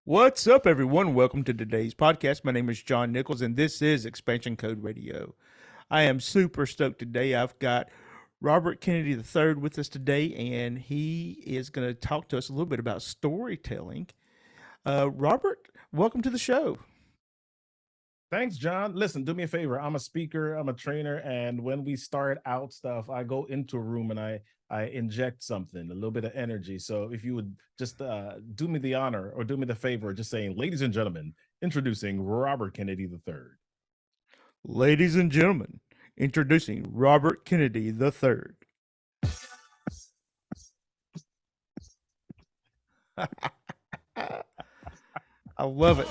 What's up, everyone? Welcome to today's podcast. My name is John Nichols, and this is Expansion Code Radio. I am super stoked today. I've got Robert Kennedy III with us today, and he is going to talk to us a little bit about storytelling. Robert, welcome to the show. Thanks, John. Listen, do me a favor. I'm a speaker, I'm a trainer, and when we start out stuff, I go into a room and I inject something, a little bit of energy. So if you would just do me the honor or do me the favor of just saying, ladies and gentlemen, introducing Robert Kennedy III. Ladies and gentlemen, introducing Robert Kennedy III. I love it.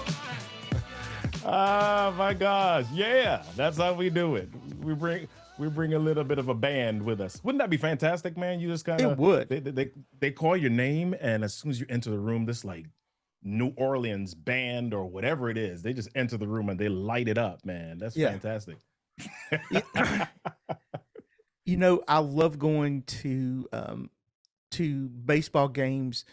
Oh my gosh. Yeah, that's how we do it. We bring a little bit of a band with us. Wouldn't that be fantastic, man? You just kind It of would. they call your name, and as soon as you enter the room, this like New Orleans band or whatever it is, they just enter the room and they light it up, man. That's Yeah. fantastic. I love going to baseball games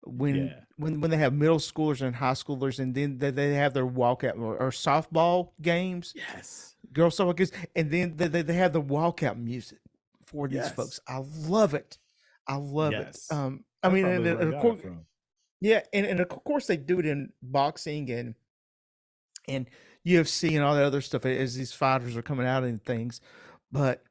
when Yeah. when they have middle schoolers and high schoolers, and then they have their walkout or softball games, Yes. girls softball games, and then they have the walkout music for these Yes. folks. I love it. I love it. Yes. I That's mean, probably where I and of got it course, from. yeah, and of course they do it in boxing and UFC and all that other stuff as these fighters are coming out and things, but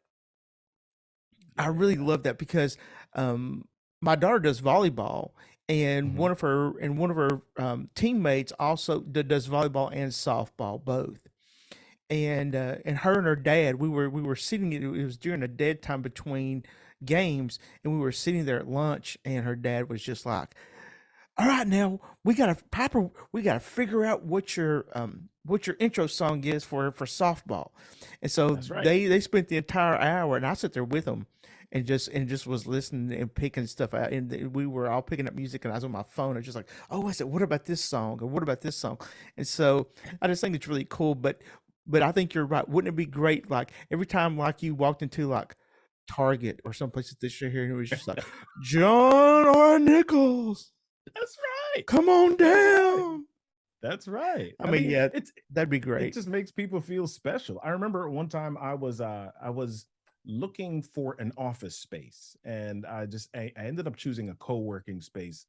I really Yeah. love that because my daughter does volleyball, and Mhm. one of her teammates also does volleyball and softball both. And her and her dad, we were sitting. It was during a dead time between games, and we were sitting there at lunch, and her dad was just like, all right, now we gotta figure out what your intro song is for softball. And so That's right. they spent the entire hour, and I sat there with them and just was listening and picking stuff out, and we were all picking up music, and I was on my phone. I was just like, oh, I said, what about this song, or what about this song? And so I just think it's really cool. But I think you're right. Wouldn't it be great, like every time like you walked into like Target or someplace that this year here, and it was just like John R. Nichols, That's right. come on That's right. down. That's right. I I mean, mean, yeah, it's that'd be it great. just makes people feel special. I remember one time I was looking for an office space, and I ended up choosing a co-working space,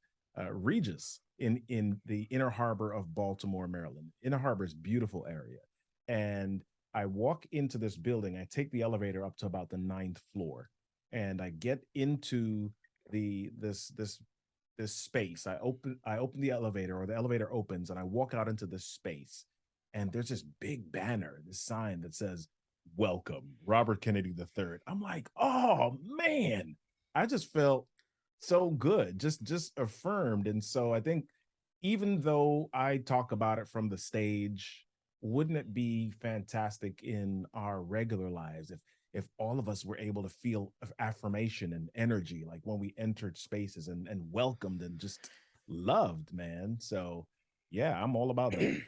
Regis in the inner harbor of Baltimore, Maryland. Inner harbor is a beautiful area. And I walk into this building, I take the elevator up to about the ninth floor, and I get into the this space. I open the elevator, or the elevator opens, and I walk out into this space, and there's this big banner, this sign that says welcome Robert Kennedy III. I'm like, oh man, I just felt so good, just affirmed. And so I think, even though I talk about it from the stage, wouldn't it be fantastic in our regular lives if all of us were able to feel affirmation and energy, like when we entered spaces and welcomed and just loved, man? So yeah, I'm all about that.